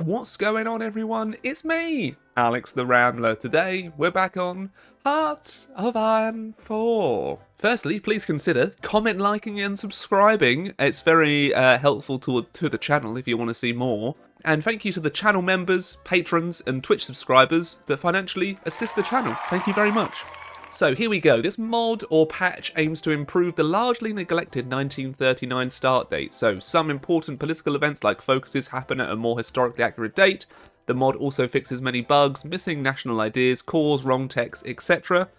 What's going on, everyone? It's me, Alex the Rambler. Today, we're back on Hearts of Iron 4. Firstly, please consider comment, liking, and subscribing. It's very helpful to the channel if you want to see more. And thank you to the channel members, patrons, and Twitch subscribers that financially assist the channel. Thank you very much. So here we go. This mod or patch aims to improve the largely neglected 1939 start date. So some important political events like focuses happen at a more historically accurate date. The mod also fixes many bugs, missing national ideas, cores, wrong text, etc.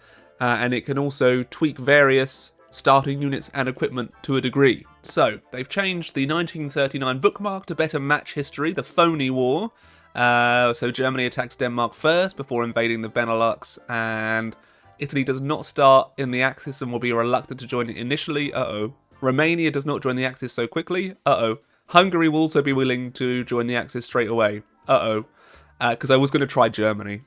And it can also tweak various starting units and equipment to a degree. So they've changed the 1939 bookmark to better match history, the phony war. So Germany attacks Denmark first before invading the Benelux, and Italy does not start in the Axis and will be reluctant to join it initially. Uh-oh. Romania does not join the Axis so quickly. Uh-oh. Hungary will also be willing to join the Axis straight away. Uh-oh. Because I was going to try Germany.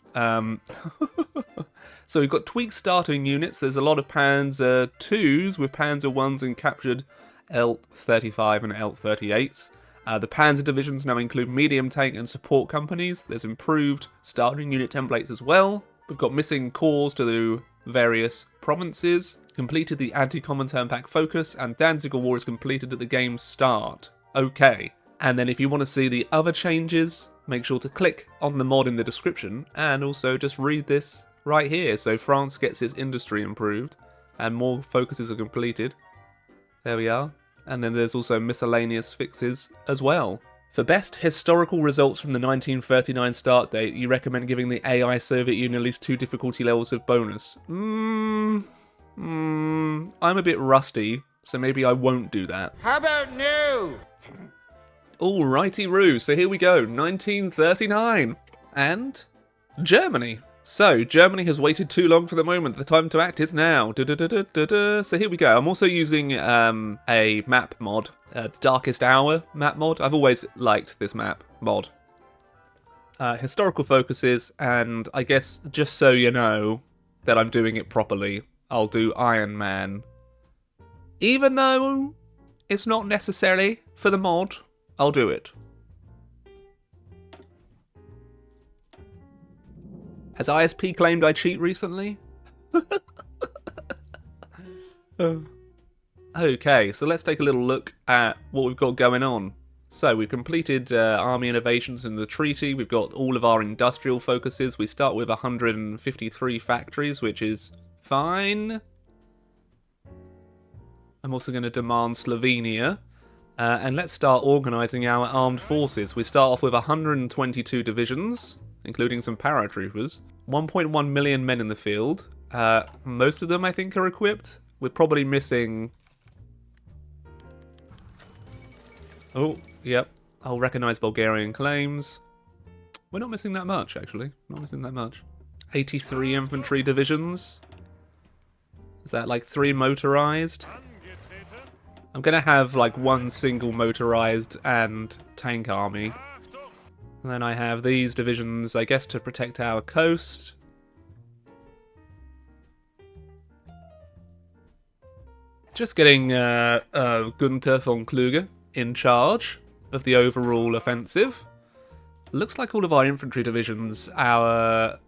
So we've got tweaked starting units. There's a lot of Panzer 2s with Panzer 1s and captured L-35 and L-38s. The Panzer divisions now include medium tank and support companies. There's improved starting unit templates as well. We've got missing cores to the various provinces. Completed the anti-Comintern pack focus, and Danziger War is completed at the game's start. Okay. And then if you want to see the other changes, make sure to click on the mod in the description, and also just read this right here. So France gets its industry improved, and more focuses are completed. There we are. And then there's also miscellaneous fixes as well. For best historical results from the 1939 start date, you recommend giving the AI Soviet Union at least 2 difficulty levels of bonus. I'm a bit rusty, so maybe I won't do that. How about no? Alrighty-roo, so here we go, 1939. And Germany. So, Germany has waited too long for the moment. The time to act is now. So here we go. I'm also using a map mod, the Darkest Hour map mod. I've always liked this map mod. Historical focuses, and I guess just so you know that I'm doing it properly, I'll do Iron Man. Even though it's not necessary for the mod, I'll do it. Has ISP claimed I cheat recently? Okay, so let's take a little look at what we've got going on. So we've completed army innovations in the treaty. We've got all of our industrial focuses. We start with 153 factories, which is fine. I'm also going to demand Slovenia. And let's start organising our armed forces. We start off with 122 divisions, including some paratroopers. 1.1 million men in the field. Most of them, I think, are equipped. We're probably missing... Oh, yep. I'll recognise Bulgarian claims. We're not missing that much, actually. Not missing that much. 83 infantry divisions. Is that like 3 motorised? I'm going to have like 1 single motorised and tank army. And then I have these divisions, I guess, to protect our coast. Just getting Gunther von Kluge in charge of the overall offensive. Looks like all of our infantry divisions are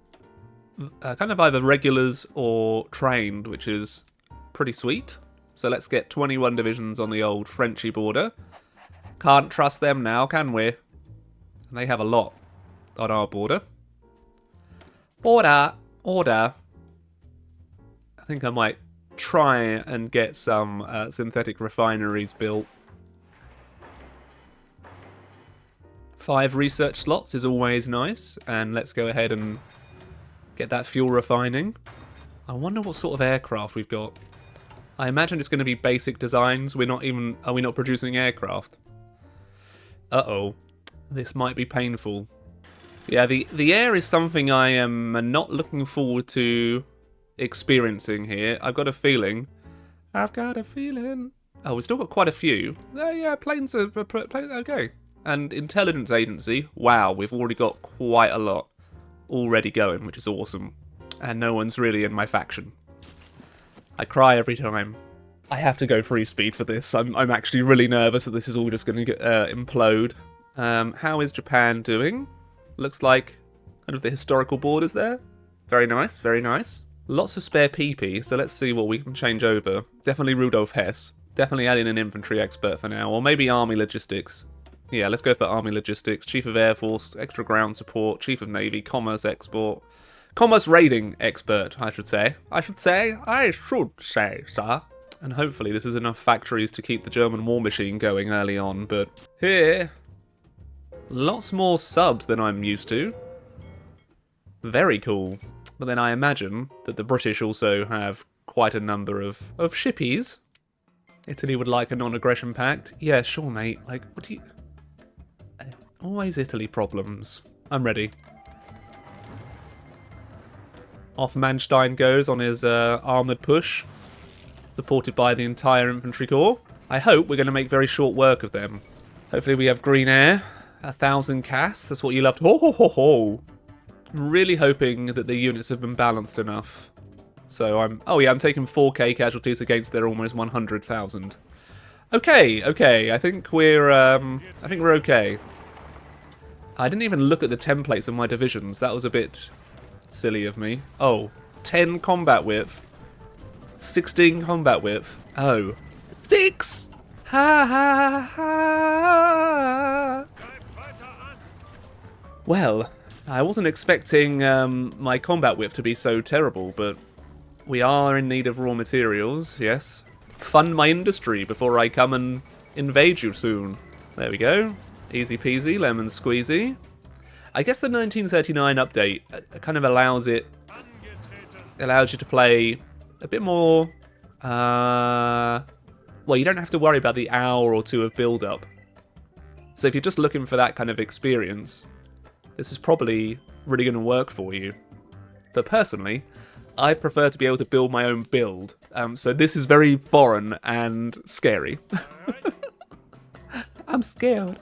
kind of either regulars or trained, which is pretty sweet. So let's get 21 divisions on the old Frenchy border. Can't trust them now, can we? And they have a lot on our border. Order! I think I might try and get some synthetic refineries built. 5 research slots is always nice, and let's go ahead and get that fuel refining. I wonder what sort of aircraft we've got. I imagine it's going to be basic designs. Are we not producing aircraft? Uh-oh. This might be painful. Yeah, the air is something I am not looking forward to experiencing here. I've got a feeling. Oh, we've still got quite a few. Yeah, planes are okay. And intelligence agency. Wow, we've already got quite a lot already going, which is awesome. And no one's really in my faction. I cry every time. I have to go free speed for this. I'm actually really nervous that this is all just going to implode. How is Japan doing? Looks like kind of the historical borders there. Very nice, very nice. Lots of spare PP, so let's see what we can change over. Definitely Rudolf Hess. Definitely add in an infantry expert for now, or maybe army logistics. Yeah, let's go for army logistics. Chief of Air Force, extra ground support, Chief of Navy, commerce export. Commerce raiding expert, I should say. I should say, sir. And hopefully this is enough factories to keep the German war machine going early on, but here, lots more subs than I'm used to. Very cool. But then I imagine that the British also have quite a number of shippies. Italy would like a non-aggression pact. Yeah, sure, mate. Like, what do you... Always Italy problems. I'm ready. Off Manstein goes on his armoured push, supported by the entire infantry corps. I hope we're going to make very short work of them. Hopefully we have green air, 1,000 CAS, that's what you loved. Ho ho ho ho! I'm really hoping that the units have been balanced enough. So I'm taking 4k casualties against their almost 100,000. Okay, I think we're okay. I didn't even look at the templates of my divisions. That was a bit silly of me. Oh, 10 combat width. 16 combat width. Oh. 6! Ha ha ha! Well, I wasn't expecting my combat width to be so terrible, but we are in need of raw materials, yes. Fund my industry before I come and invade you soon. There we go. Easy peasy, lemon squeezy. I guess the 1939 update kind of allows you to play a bit more, well, you don't have to worry about the hour or two of build-up. So if you're just looking for that kind of experience, this is probably really going to work for you. But personally, I prefer to be able to build my own build, so this is very foreign and scary. I'm scared.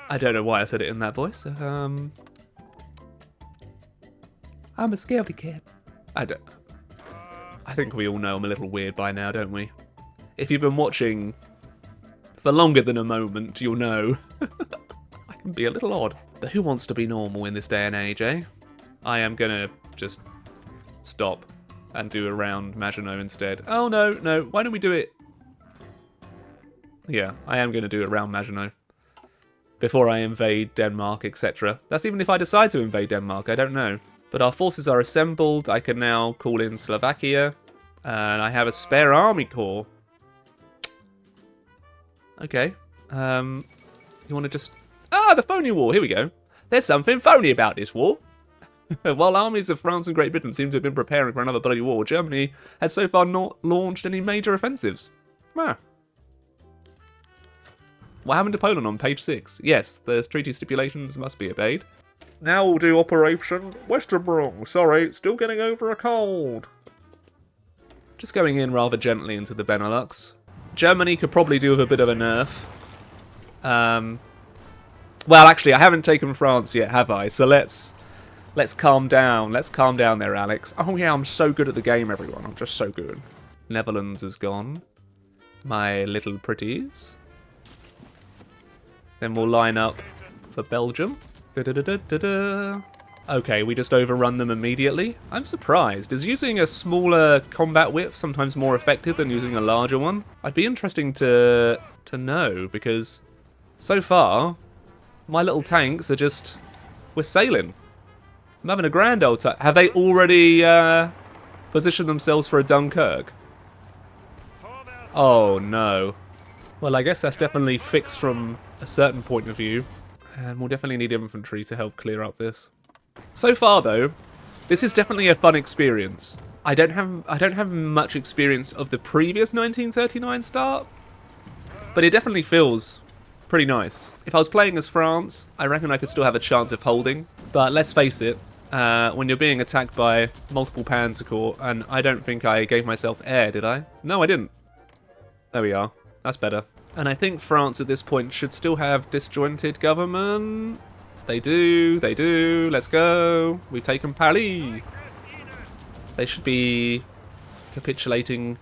I don't know why I said it in that voice. I'm a scaredy cat. I think we all know I'm a little weird by now, don't we? If you've been watching for longer than a moment, you'll know. I can be a little odd. But who wants to be normal in this day and age, eh? I am gonna just stop and do a round Maginot instead. Oh, no. Why don't we do it? Yeah, I am gonna do a round Maginot before I invade Denmark, etc. That's even if I decide to invade Denmark, I don't know. But our forces are assembled. I can now call in Slovakia. And I have a spare army corps. Okay. You want to just... Ah, the phony war. Here we go. There's something phony about this war. While armies of France and Great Britain seem to have been preparing for another bloody war, Germany has so far not launched any major offensives. Ah. What happened to Poland on page 6? Yes, the treaty stipulations must be obeyed. Now we'll do Operation Westerbrung. Sorry, still getting over a cold. Just going in rather gently into the Benelux. Germany could probably do with a bit of a nerf. Well, actually, I haven't taken France yet, have I? So let's calm down. Let's calm down there, Alex. Oh yeah, I'm so good at the game, everyone. I'm just so good. Netherlands is gone. My little pretties. Then we'll line up for Belgium. Okay, we just overrun them immediately. I'm surprised. Is using a smaller combat width sometimes more effective than using a larger one? I'd be interesting to know, because so far, my little tanks are just... We're sailing. I'm having a grand old time. Have they already positioned themselves for a Dunkirk? Oh, no. Well, I guess that's definitely fixed from a certain point of view. And we'll definitely need infantry to help clear up this. So far, though, this is definitely a fun experience. I don't have much experience of the previous 1939 start, but it definitely feels pretty nice. If I was playing as France, I reckon I could still have a chance of holding. But let's face it, when you're being attacked by multiple Panzer Corps, and I don't think I gave myself air, did I? No, I didn't. There we are. That's better. And I think France at this point should still have disjointed government. They do. Let's go. We've taken Paris. They should be capitulating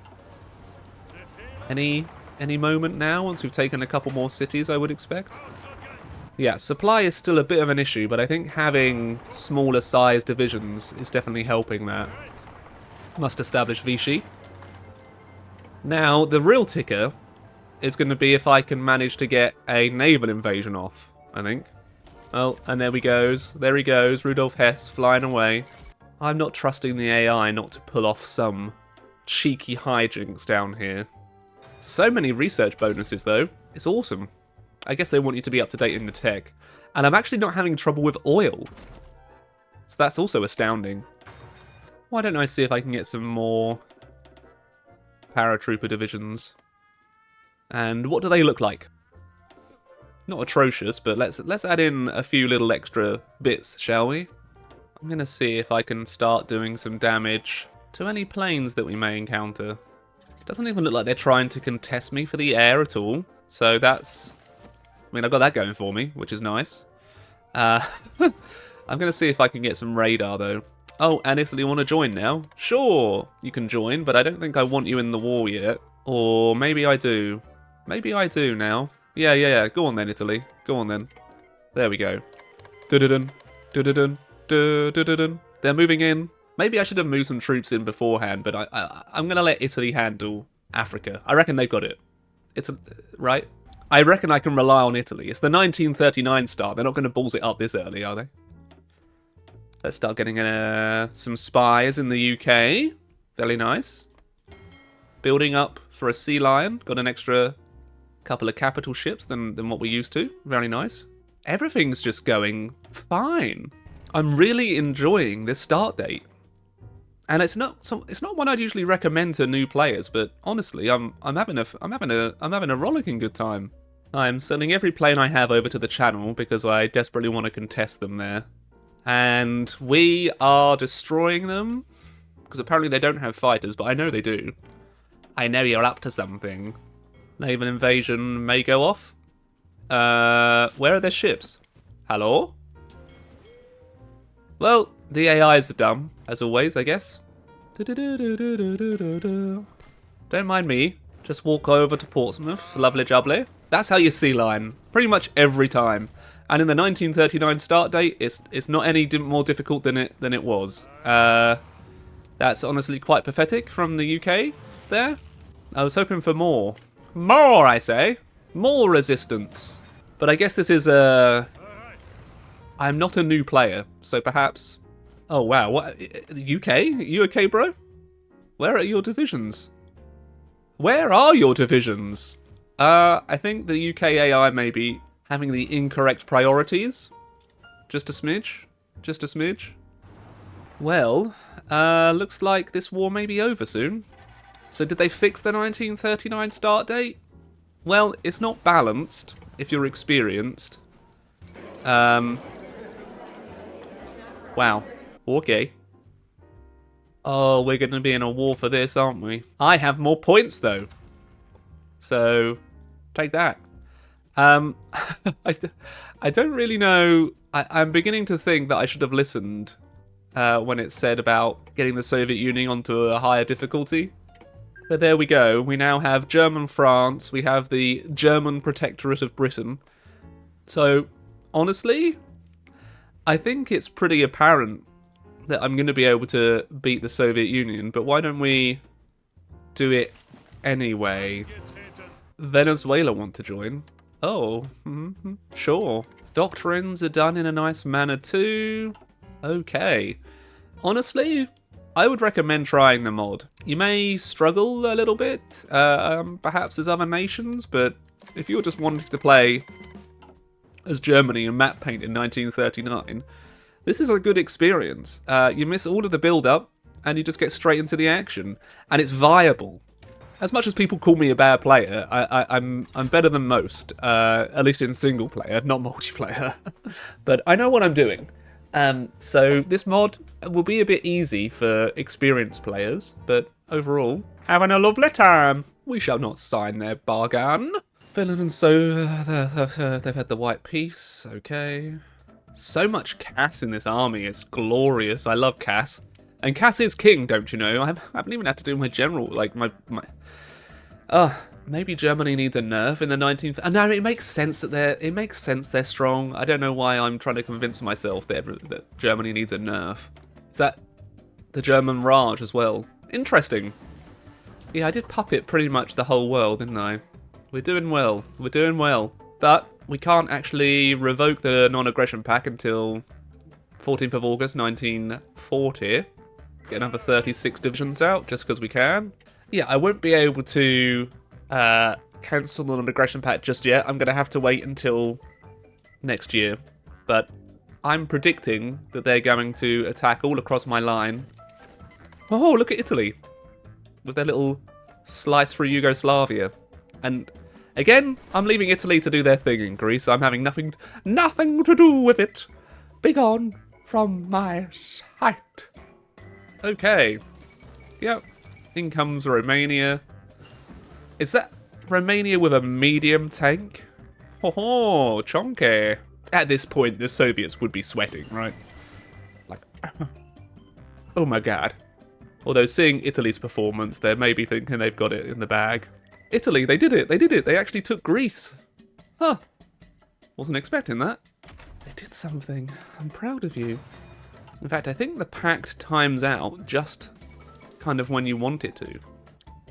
any moment now, once we've taken a couple more cities, I would expect. Yeah, supply is still a bit of an issue, but I think having smaller sized divisions is definitely helping that. Must establish Vichy. Now, the real ticker is going to be if I can manage to get a naval invasion off, I think. Oh, and there he goes. There he goes, Rudolf Hess flying away. I'm not trusting the AI not to pull off some cheeky hijinks down here. So many research bonuses, though. It's awesome. I guess they want you to be up to date in the tech. And I'm actually not having trouble with oil. So that's also astounding. Why don't I see if I can get some more paratrooper divisions? And what do they look like? Not atrocious, but let's add in a few little extra bits, shall we? I'm going to see if I can start doing some damage to any planes that we may encounter. It doesn't even look like they're trying to contest me for the air at all. So that's... I mean, I've got that going for me, which is nice. I'm going to see if I can get some radar, though. Oh, and Italy want to join now? Sure, you can join, but I don't think I want you in the war yet. Or maybe I do. Maybe I do now. Yeah. Go on then, Italy. Go on then. There we go. Dun-dun-dun. Dun-dun-dun. Dun-dun-dun. They're moving in. Maybe I should have moved some troops in beforehand, but I'm going to let Italy handle Africa. I reckon they've got it. It's right? I reckon I can rely on Italy. It's the 1939 start. They're not going to balls it up this early, are they? Let's start getting some spies in the UK. Very nice. Building up for a Sea Lion. Got an extra couple of capital ships than what we're used to. Very nice. Everything's just going fine. I'm really enjoying this start date. And it's not one I'd usually recommend to new players, but honestly, I'm having a rollicking good time. I'm sending every plane I have over to the channel because I desperately want to contest them there. And we are destroying them because apparently they don't have fighters, but I know they do. I know you're up to something. Naval invasion may go off. Where are their ships? Hello? Well, the AIs are dumb, as always, I guess. Don't mind me. Just walk over to Portsmouth. Lovely jubbly. That's how you sea line. Pretty much every time. And in the 1939 start date, it's not any more difficult than it was. That's honestly quite pathetic from the UK there. I was hoping for more. More, I say. More resistance. But I guess this is I'm not a new player, so perhaps... Oh, wow. What? UK? You okay, bro? Where are your divisions? Where are your divisions? I think the UK AI may be having the incorrect priorities. Just a smidge. Just a smidge. Well, looks like this war may be over soon. So did they fix the 1939 start date? Well, it's not balanced, if you're experienced. Wow. Okay. Oh, we're going to be in a war for this, aren't we? I have more points, though. So, take that. I don't really know. I'm beginning to think that I should have listened when it said about getting the Soviet Union onto a higher difficulty. But there we go. We now have German France. We have the German Protectorate of Britain. So, honestly, I think it's pretty apparent that I'm going to be able to beat the Soviet Union. But why don't we do it anyway? Venezuela want to join. Oh, sure. Doctrines are done in a nice manner too. Okay. Honestly, I would recommend trying the mod. You may struggle a little bit, perhaps as other nations, but if you're just wanting to play as Germany and map paint in 1939, this is a good experience. You miss all of the build-up, and you just get straight into the action, and it's viable. As much as people call me a bad player, I'm better than most, at least in single player, not multiplayer. But I know what I'm doing. So this mod will be a bit easy for experienced players, but overall, having a lovely time. We shall not sign their bargain. Finland and so they've had the white peace. Okay. So much Cass in this army. It's glorious. I love Cass. And Cass is king, don't you know? I haven't even had to do my general, like my Maybe Germany needs a nerf in the 19th. No, it makes sense that they're strong. I don't know why I'm trying to convince myself that Germany needs a nerf. Is that the German Raj as well? Interesting. Yeah, I did puppet pretty much the whole world, didn't I? We're doing well. We're doing well. But we can't actually revoke the non-aggression pact until 14th of August, 1940. Get another 36 divisions out just because we can. Yeah, I won't be able to cancel the non-aggression pact just yet. I'm going to have to wait until next year. But I'm predicting that they're going to attack all across my line. Oh, look at Italy. With their little slice through Yugoslavia. And again, I'm leaving Italy to do their thing in Greece. I'm having nothing to do with it. Begone from my sight. Okay. Yep. In comes Romania. Is that Romania with a medium tank? Oh, chonky. At this point, the Soviets would be sweating, right? Like, oh my god. Although seeing Italy's performance, they may be thinking they've got it in the bag. Italy, they did it. They did it. They actually took Greece. Huh. Wasn't expecting that. They did something. I'm proud of you. In fact, I think the pact times out just kind of when you want it to.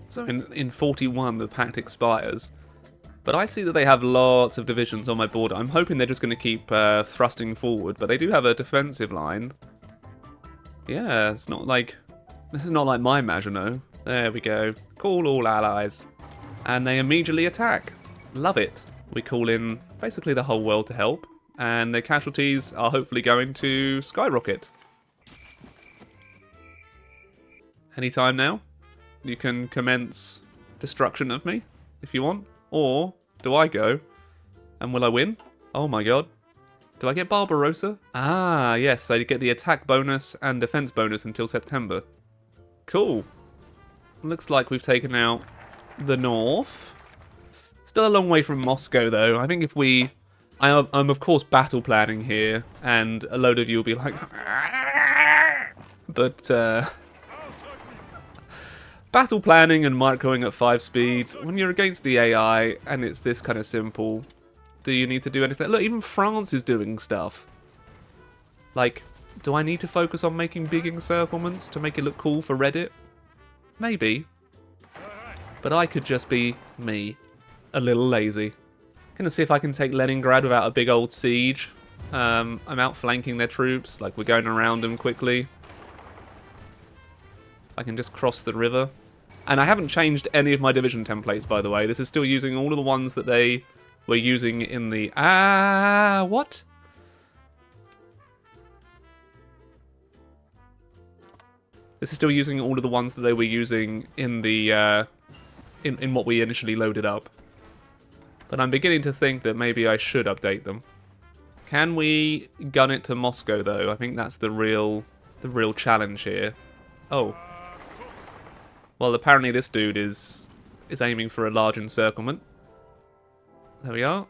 So in 41, the pact expires. But I see that they have lots of divisions on my border. I'm hoping they're just going to keep thrusting forward. But they do have a defensive line. Yeah, it's not like... This is not like my Maginot. There we go. Call all allies. And they immediately attack. Love it. We call in basically the whole world to help. And their casualties are hopefully going to skyrocket. Anytime now, you can commence destruction of me, if you want. Or, do I go? And will I win? Oh my god. Do I get Barbarossa? Ah, yes, I get the attack bonus and defense bonus until September. Cool. Looks like we've taken out the north. Still a long way from Moscow, though. I think if we... I'm of course battle planning here, and a load of you will be like... But, battle planning and microing at 5 speed, when you're against the AI, and it's this kind of simple, do you need to do anything? Look, even France is doing stuff. Like, do I need to focus on making big encirclements to make it look cool for Reddit? Maybe. But I could just be me. A little lazy. Gonna see if I can take Leningrad without a big old siege. I'm outflanking their troops, like we're going around them quickly. I can just cross the river. And I haven't changed any of my division templates, by the way. This is still using all of the ones that they were using in the... what? This is still using all of the ones that they were using in the... in what we initially loaded up. But I'm beginning to think that maybe I should update them. Can we gun it to Moscow, though? I think that's the real challenge here. Oh. Well, apparently this dude is aiming for a large encirclement. There we are.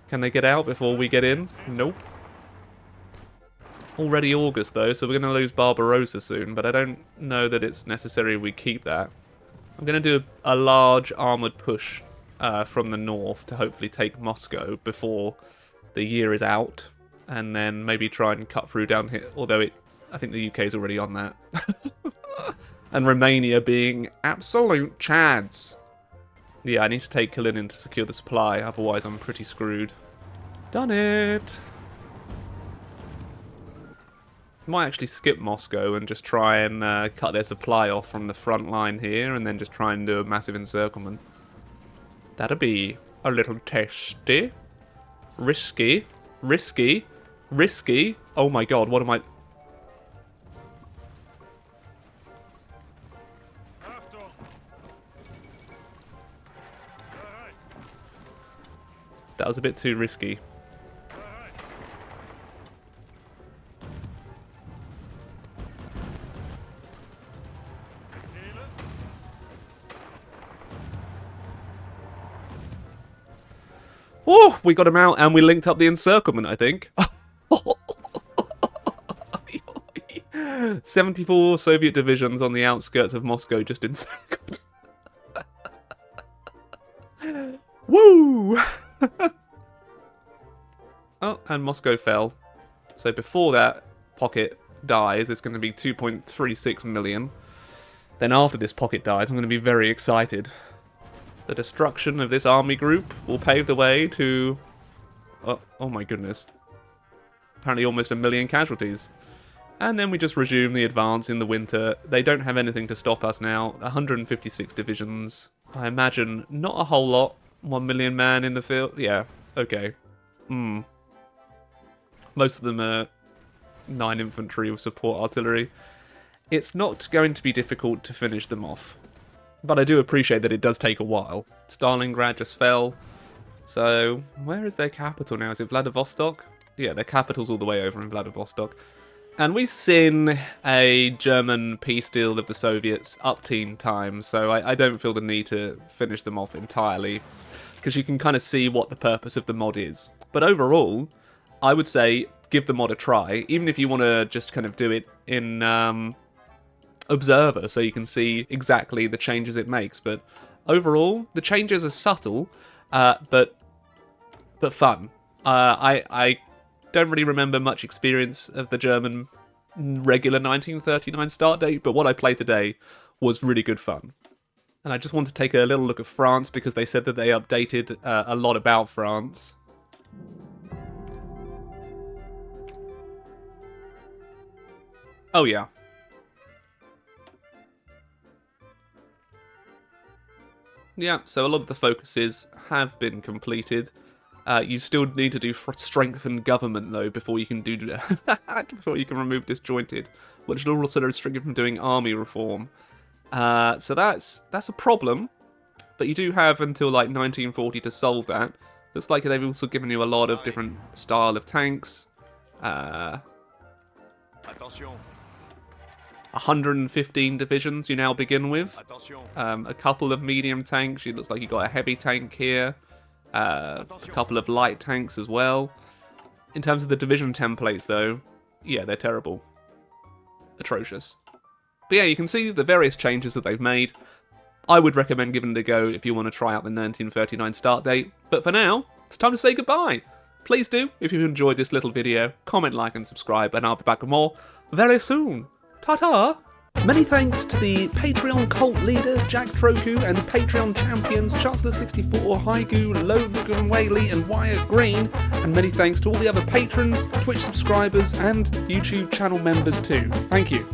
Can they get out before we get in? Nope. Already August, though, so we're going to lose Barbarossa soon, but I don't know that it's necessary we keep that. I'm going to do a large armoured push from the north to hopefully take Moscow before the year is out, and then maybe try and cut through down here, although I think the UK is already on that. And Romania being absolute chads. Yeah, I need to take Kalinin to secure the supply, otherwise I'm pretty screwed. Done it! Might actually skip Moscow and just try and cut their supply off from the front line here, and then just try and do a massive encirclement. That'd be a little testy. Risky. Risky. Risky. Oh my god, what am I... That was a bit too risky. Oh, we got him out and we linked up the encirclement, I think. 74 Soviet divisions on the outskirts of Moscow just encircled. No! Oh, and Moscow fell. So before that pocket dies, it's going to be 2.36 million. Then after this pocket dies, I'm going to be very excited. The destruction of this army group will pave the way to... Oh my goodness. Apparently almost 1 million casualties. And then we just resume the advance in the winter. They don't have anything to stop us now. 156 divisions. I imagine not a whole lot. 1 million man in the field. Yeah, okay. Most of them are 9 infantry with support artillery. It's not going to be difficult to finish them off. But I do appreciate that it does take a while. Stalingrad just fell. So, where is their capital now? Is it Vladivostok? Yeah, their capital's all the way over in Vladivostok. And we've seen a German peace deal with the Soviets up teen times, so I don't feel the need to finish them off entirely, because you can kind of see what the purpose of the mod is. But overall, I would say give the mod a try, even if you want to just kind of do it in Observer, so you can see exactly the changes it makes. But overall, the changes are subtle, but fun. I don't really remember much experience of the German regular 1939 start date, but what I played today was really good fun. And I just want to take a little look at France, because they said that they updated a lot about France. Oh yeah. Yeah, so a lot of the focuses have been completed. You still need to do strengthen government though before you can do before you can remove disjointed, which will also restrict you from doing army reform. So that's a problem, but you do have until like 1940 to solve that. Looks like they've also given you a lot of different style of tanks. 115 divisions you now begin with. A couple of medium tanks. It looks like you got a heavy tank here. A couple of light tanks as well. In terms of the division templates though, yeah, they're terrible. Atrocious. But yeah, you can see the various changes that they've made. I would recommend giving it a go if you want to try out the 1939 start date. But for now, it's time to say goodbye. Please do, if you enjoyed this little video, comment, like and subscribe, and I'll be back with more very soon. Ta-ta! Many thanks to the Patreon cult leader, Jack Troku, and Patreon champions, Chancellor64, Haigu, Logan Whaley, and Wyatt Green. And many thanks to all the other patrons, Twitch subscribers, and YouTube channel members too. Thank you.